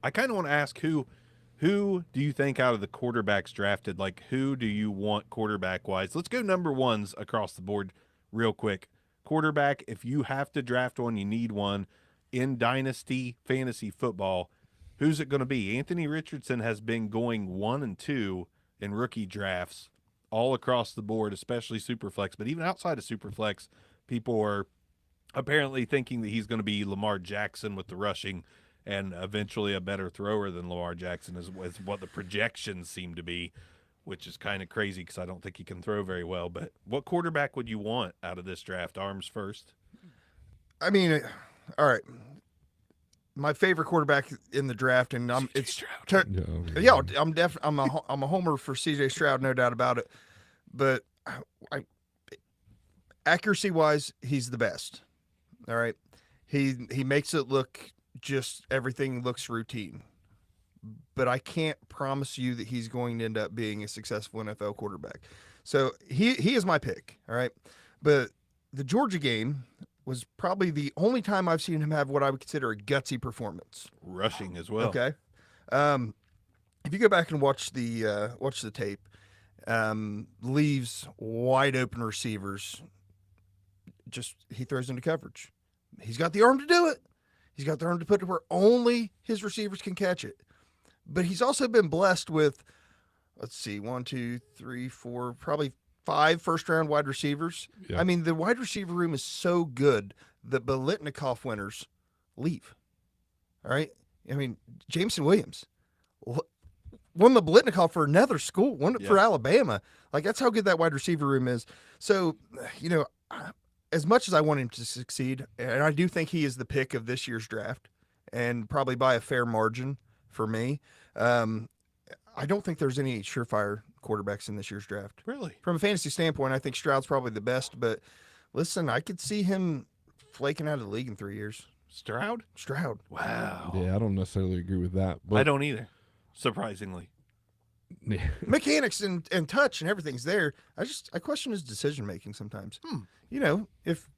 I kind of want to ask who do you think out of the quarterbacks drafted, like who do you want quarterback wise? Let's go number ones across the board real quick. Quarterback, if you have to draft one, you need one in Dynasty fantasy football. Who's it going to be? Anthony Richardson has been going 1 and 2 in rookie drafts all across the board, especially Superflex. But even outside of Superflex, people are apparently thinking that he's going to be Lamar Jackson with the rushing and eventually a better thrower than Lamar Jackson is what the projections seem to be, which is kind of crazy because I don't think he can throw very well. But what quarterback would you want out of this draft? Arms first. I mean, all right. My favorite quarterback in the draft, and I'm I'm a homer for C.J. Stroud, no doubt about it. But accuracy wise, he's the best. All right, he makes it look just everything looks routine. But I can't promise you that he's going to end up being a successful NFL quarterback. So he is my pick. All right, but the Georgia game was probably the only time I've seen him have what I would consider a gutsy performance. Rushing as well. Okay. If you go back and watch the tape, leaves wide open receivers. Just he throws into coverage. He's got the arm to do it. He's got the arm to put it where only his receivers can catch it. But he's also been blessed with, let's see, 1, 2, 3, 4, probably 5 first-round wide receivers. Yeah. I mean, the wide receiver room is so good that Biletnikoff winners leave. All right? I mean, Jameson Williams won the Biletnikoff for another school, won it for Alabama. Like, that's how good that wide receiver room is. So, as much as I want him to succeed, and I do think he is the pick of this year's draft, and probably by a fair margin for me, I don't think there's any surefire quarterbacks in this year's draft. Really? From a fantasy standpoint, I think Stroud's probably the best, but listen, I could see him flaking out of the league in 3 years. Stroud? Wow. Yeah, I don't necessarily agree with that. But I don't either, surprisingly. Mechanics and touch and everything's there. I question his decision making sometimes. If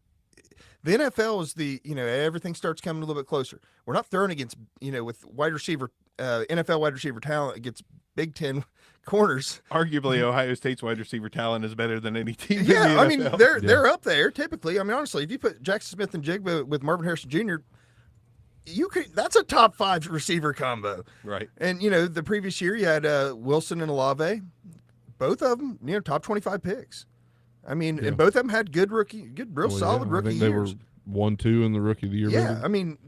the NFL is everything starts coming a little bit closer. We're not throwing against with wide receiver NFL wide receiver talent against Big Ten corners. Arguably, Ohio State's wide receiver talent is better than any team. Yeah, in the I mean NFL. they're up there typically. I mean honestly, if you put Jackson Smith and Jigba with Marvin Harrison Jr., that's a top 5 receiver combo. Right. And the previous year you had Wilson and Olave, both of them top 25 picks. I mean, and both of them had real solid rookie years. They were 1-2 in the rookie of the year. Yeah, maybe. I mean,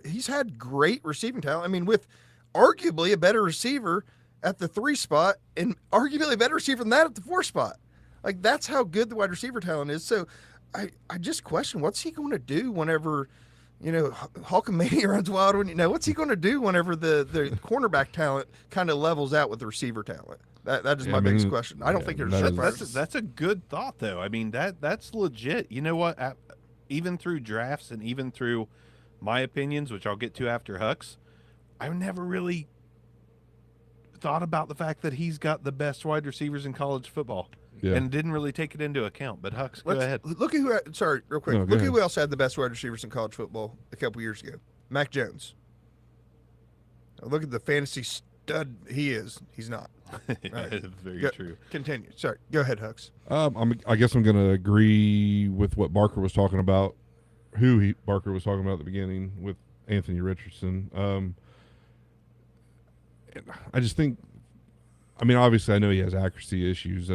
he's had great receiving talent. I mean, with arguably a better receiver at the 3 spot and arguably a better receiver than that at the 4 spot. Like, that's how good the wide receiver talent is. So I just question, what's he going to do whenever, Hulkamania runs wild? What's he going to do whenever the cornerback talent kind of levels out with the receiver talent? That is my biggest question. I don't think there's that's a good thought, though. I mean, that's legit. You know what? Even through drafts and even through my opinions, which I'll get to after Hux, I've never really thought about the fact that he's got the best wide receivers in college football and didn't really take it into account. But Hux, go ahead. Look at real quick. Look at who else had the best wide receivers in college football a couple years ago. Mac Jones. Look at the fantasy stud he is. He's not. Right. Very true. Continue. Sorry. Go ahead, Hux. I guess I'm going to agree with what Barker was talking about, Barker was talking about at the beginning with Anthony Richardson. I just think, obviously I know he has accuracy issues,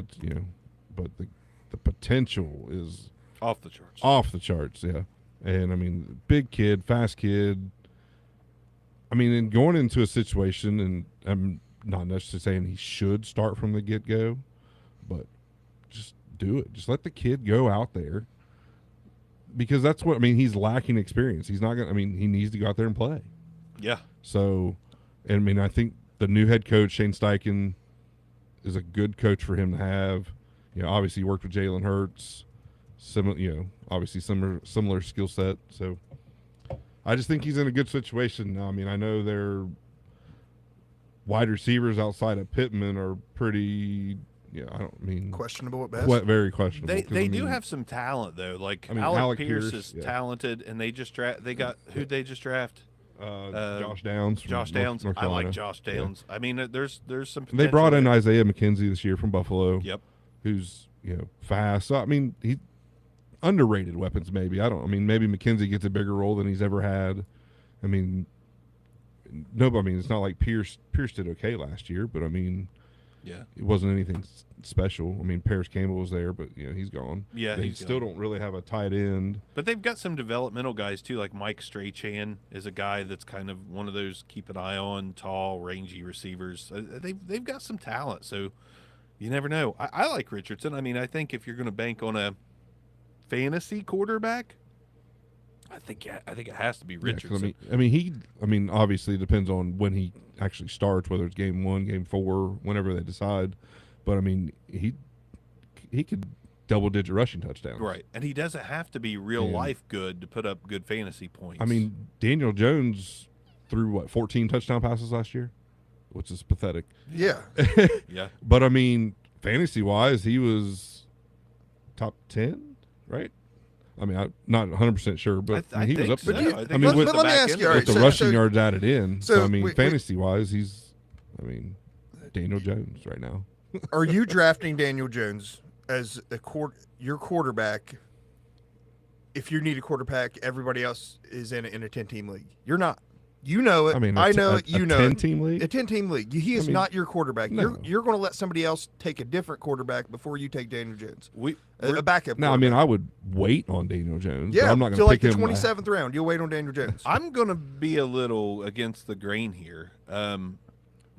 but the potential is off the charts. Yeah. And big kid, fast kid. And going into a situation, and I'm not necessarily saying he should start from the get-go, but just do it. Just let the kid go out there, because that's what he's lacking experience. He's not going to, he needs to go out there and play. Yeah. So, I think the new head coach, Shane Steichen, is a good coach for him to have. Obviously he worked with Jalen Hurts, obviously similar skill set. So I just think he's in a good situation now. I know their wide receivers outside of Pittman are pretty, questionable at best. Very questionable. They do have some talent though. Like Alec Pierce is talented, and they just draft. Who'd they just draft? Josh Downs. From Josh Downs. North I Carolina. like Josh Downs. I mean, there's some. And they brought potential in there. Isaiah McKenzie this year from Buffalo. Yep. Who's fast. So I mean, he underrated weapons. Maybe I mean, maybe McKenzie gets a bigger role than he's ever had. I mean, I mean, it's not like Pierce did okay last year, but I mean, Yeah. it wasn't anything special. I mean, Paris Campbell was there, but he's gone. Yeah, They he's still gone. don't really have a tight end. But they've got some developmental guys too, like Mike Strachan is a guy that's kind of one of those keep an eye on, tall, rangy receivers. They've got some talent, so you never know. I like Richardson. I mean, I think if you're going to bank on a fantasy quarterback, I think it has to be Yeah, 'cause Richardson. I mean, obviously it depends on when he actually starts, whether it's game 1, game 4, whenever they decide. But I mean, he could double-digit rushing touchdowns. Right, and he doesn't have to be real And- life good to put up good fantasy points. I mean, Daniel Jones threw 14 touchdown passes last year, which is pathetic. Yeah. yeah, But I mean, fantasy-wise, he was top 10, right? I mean, I'm not 100% sure, but I he was think up so. there. But I think I mean, it's with- the but let me back ask end you, of all it. With the so- rushing yards added in. So, so I mean, wait. fantasy-wise, he's, Daniel Jones right now. Are you drafting Daniel Jones as your quarterback? If you need a quarterback, everybody else is in a 10-team league. You're not. You know it. I mean, I know it. a You know it. 10-team league? A 10-team league. He is I mean, not your quarterback. no. You're going to let somebody else take a different quarterback before you take Daniel Jones. we're- A backup. No, I mean, quarterback. I would wait on Daniel Jones. but yeah, I'm not going till to like pick the him. 27th round. You'll wait on Daniel Jones. I'm going to be a little against the grain here.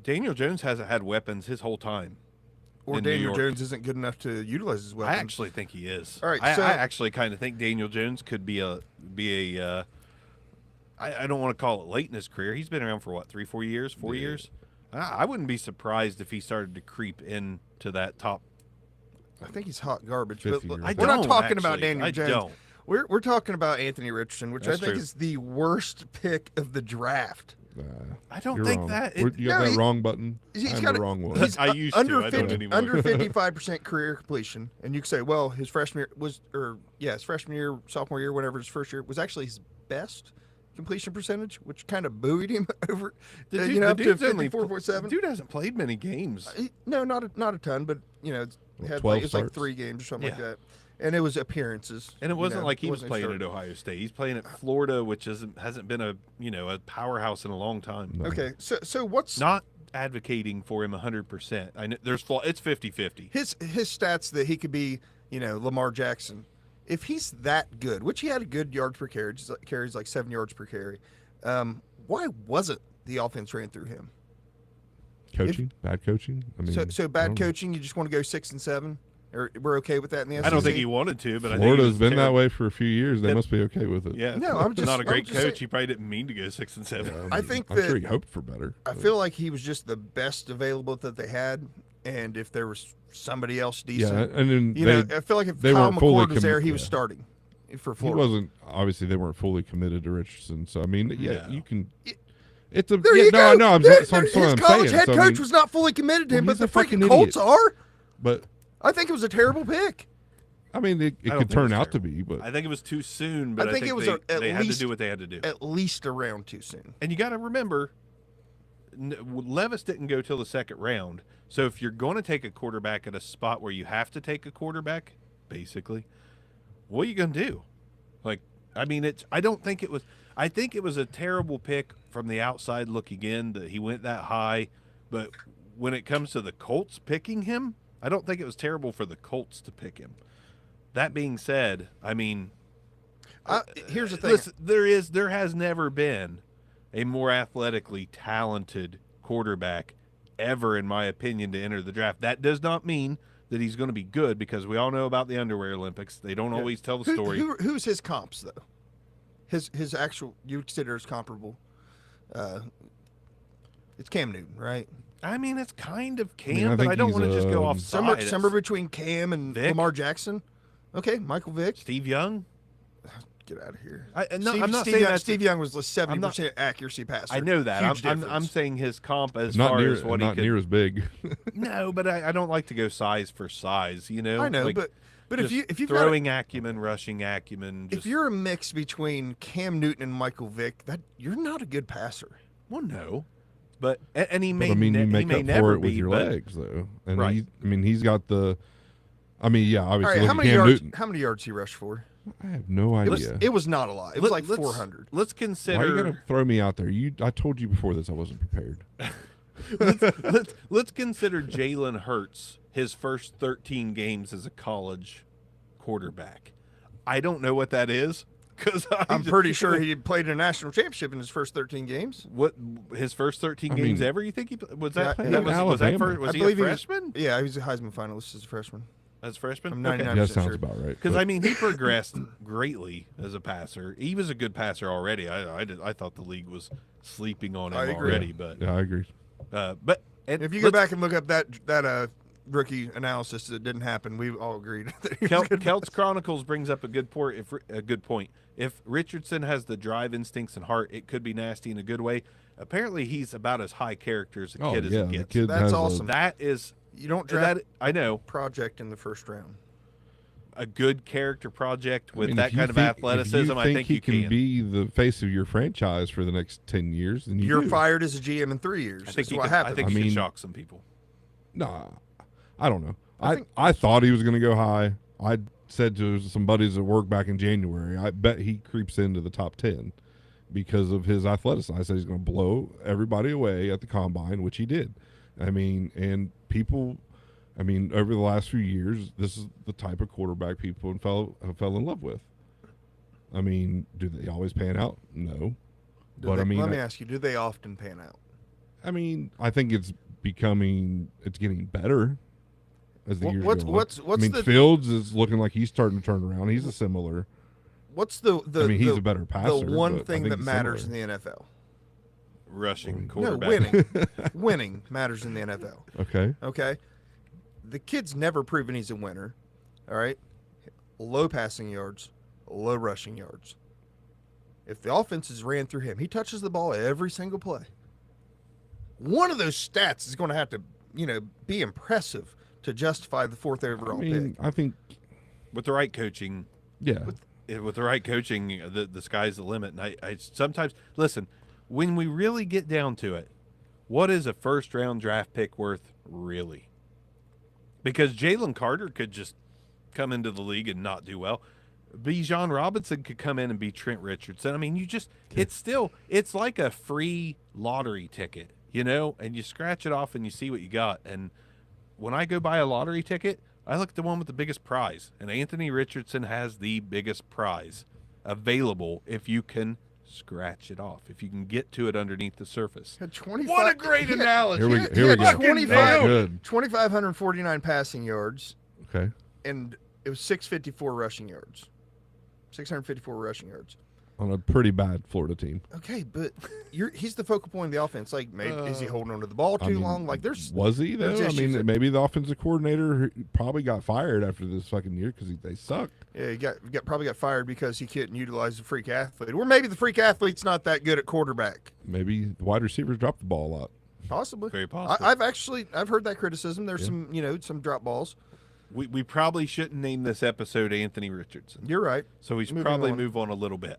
Daniel Jones hasn't had weapons his whole time. Or in New Daniel York. Jones isn't good enough to utilize his weapons. I actually think he is. All right, I so- actually kind of think Daniel Jones could be a. I don't want to call it late in his career. He's been around for what, 3-4 years, 4 Yeah. years. I wouldn't be surprised if he started to creep into that top. I think he's hot garbage. 50 But years. I we're not don't, talking about actually. Daniel I Jones. don't. We're talking about Anthony Richardson, which That's I think true. is the worst pick of the draft. I don't You're think wrong. that. You got No, that he- wrong button. he's I'm got the a- wrong one. He's I used to. under I don't 50, anymore. under 55% career completion, and you could say, well, his freshman year was, his freshman year, sophomore year, whatever his first year was actually his best completion percentage, which kind of buoyed him over, The you dude- know, the up to dude's only- 54.7. Dude hasn't played many games. No, not a ton, but you know, What, had 12 it's like starts? 3 games or something like Yeah. that, and it was appearances. And it you wasn't know, like he it was wasn't playing starting. at Ohio State. He's playing at Florida, which hasn't been a powerhouse in a long time. No. Okay, so what's Not advocating for him 100%. I know there's it's 50-50. his stats that he could be, Lamar Jackson. If he's that good, which he had a good yards per carry, carries like 7 yards per carry, why wasn't the offense ran through him? Coaching? Bad coaching? I mean, So I bad don't know. coaching, you just want to go 6 and 7, or we're okay with that in the SEC? I don't think he wanted to, but I think he Florida's was been that terrible. way for a few years. They That- must be okay with it. Yeah, No, I'm just- not a I'm great just coach. saying- He probably didn't mean to go 6 and 7. Yeah, I think I'm sure that- he hoped for better. I but- feel like he was just the best available that they had, and if there was somebody else yeah, decent, and then I feel like if they Kyle weren't fully McCord was there, he commi- was yeah. starting for he Florida. wasn't. Obviously, they weren't fully committed to Richardson. So I mean, yeah, No. you can. It's a There yeah, you no, go. I know. I'm, There- that's what his I'm college saying. head So, I coach mean, was not fully committed to him, well, but the he's a fucking freaking Colts idiot. are. but I think it was a terrible pick. I mean, it I don't could think turn it's out to terrible. be. But I think it was too soon, but I think it was they, at they had to least- do what they had to do. At least a round too soon. And you got to remember, Levis didn't go till the second round. So if you're going to take a quarterback at a spot where you have to take a quarterback, basically, what are you going to do? Like, I mean, I don't think it was. I think it was a terrible pick from the outside looking in that he went that high. But when it comes to the Colts picking him, I don't think it was terrible for the Colts to pick him. That being said, I mean, Here's the thing. listen, there has never been a more athletically talented quarterback ever, in my opinion, to enter the draft. That does not mean that he's going to be good, because we all know about the underwear Olympics. They don't always tell the story. Who's his comps though? His actual you consider as comparable. It's Cam Newton, right? I mean, it's kind of Cam, mean, I but think I don't he's, want to just go off Somewhere, side. somewhere between Cam and Vic. Lamar Jackson. Okay, Michael Vick. Steve Young. Get out of here. No, I'm not Steve saying Young, that's Steve Young was a 70% accuracy passer. I know that. Huge I'm difference. saying his comp as not far near, as what not he could. near as big. No, but I don't like to go size for size. You know, I know, Like, but But just if you've got throwing acumen, rushing acumen, if you're a mix between Cam Newton and Michael Vick, that you're not a good passer. well, no, but and he But may I mean, you he make may up never for it with be, your but legs, though. And Right. he's got the. I mean, yeah, All obviously, right, look at Cam Newton. how many yards he rushed for? I have no It idea. was not a lot. It was like 400. Let's Why you consider. gotta throw me out there? I told you before this. I wasn't prepared. let's consider Jalen Hurts his first 13 games as a college quarterback. I don't know what that is because I'm pretty sure he played in a national championship in his first 13 games. What his first 13 I games mean, ever? You think he was that? Yeah, that was that Alabama. first, was I he believe a he was- freshman? Yeah, he was a Heisman finalist as a freshman. As a freshman, I'm okay. 99% Yeah, sounds sure. about right. Because but- I mean, he progressed greatly as a passer. He was a good passer already. I thought the league was sleeping on him I agree. already, but yeah, I agree. but and If you go let's- back and look up that rookie analysis, it didn't happen. We all agreed. That he was a good Celts Chronicles brings up a good point. If Richardson has the drive, instincts, and heart, it could be nasty in a good way. Apparently, he's about as high character as a Oh kid as yeah, it the gets. kid That's has awesome. That is You don't draft that I know project in the first round. a good character project with I mean, that if you kind of think- athleticism. If you I think he you can can. be the face of your franchise for the next 10 years, then You're do. fired as a GM in 3 years. I think That's you what can, happened. I think I you can mean- shock some people. Nah, I don't know. I I think- I thought he was going to go high. I said to some buddies at work back in January, I bet he creeps into the top 10 because of his athleticism. I said he's going to blow everybody away at the combine, which he did. I mean, and people, I mean, over the last few years, this is the type of quarterback people fell in love with. I mean, do they always pan out? No. But I mean, let me ask you: do they often pan out? I mean, I think it's getting better as the years What's go on. what's I mean, the Fields is looking like he's starting to turn around. He's a similar. what's the I mean, he's the, a better passer. the one but I thing think that he's matters similar. in the NFL? Rushing No, quarterback. winning. Winning matters in the NFL. Okay. Okay, the kid's never proven he's a winner. All right, low passing yards, low rushing yards. If the offense is ran through him, he touches the ball every single play. One of those stats is going to have to, be impressive to justify the fourth I overall mean, pick. I think With the right coaching, yeah. with the right coaching, the sky's the limit. And I sometimes listen when we really get down to it. What is a first round draft pick worth really? Because Jalen Carter could just come into the league and not do well. Bijan Robinson could come in and be Trent Richardson. I mean, it's like a free lottery ticket, and you scratch it off and you see what you got. And when I go buy a lottery ticket, I look at the one with the biggest prize, and Anthony Richardson has the biggest prize available if you can scratch it off, if you can get to it underneath the surface. Had 25 What a great analogy! Here we he go. had That's 25 good. 2,549 passing yards, Okay. and it was 654 rushing yards. 654 rushing yards. On a pretty bad Florida team. Okay, but he's the focal point of the offense. Like, maybe is he holding onto the ball too I mean, long? Like, there's was he though? there's I issues mean, maybe the offensive coordinator who probably got fired after this fucking year because they sucked. yeah, he probably got fired because he couldn't utilize the freak athlete, or maybe the freak athlete's not that good at quarterback. Maybe the wide receivers dropped the ball a lot. Possibly, Very possible. I've heard that criticism. There's some some drop balls. We probably shouldn't name this episode Anthony Richardson, You're right. so we should Moving probably on. move on a little bit.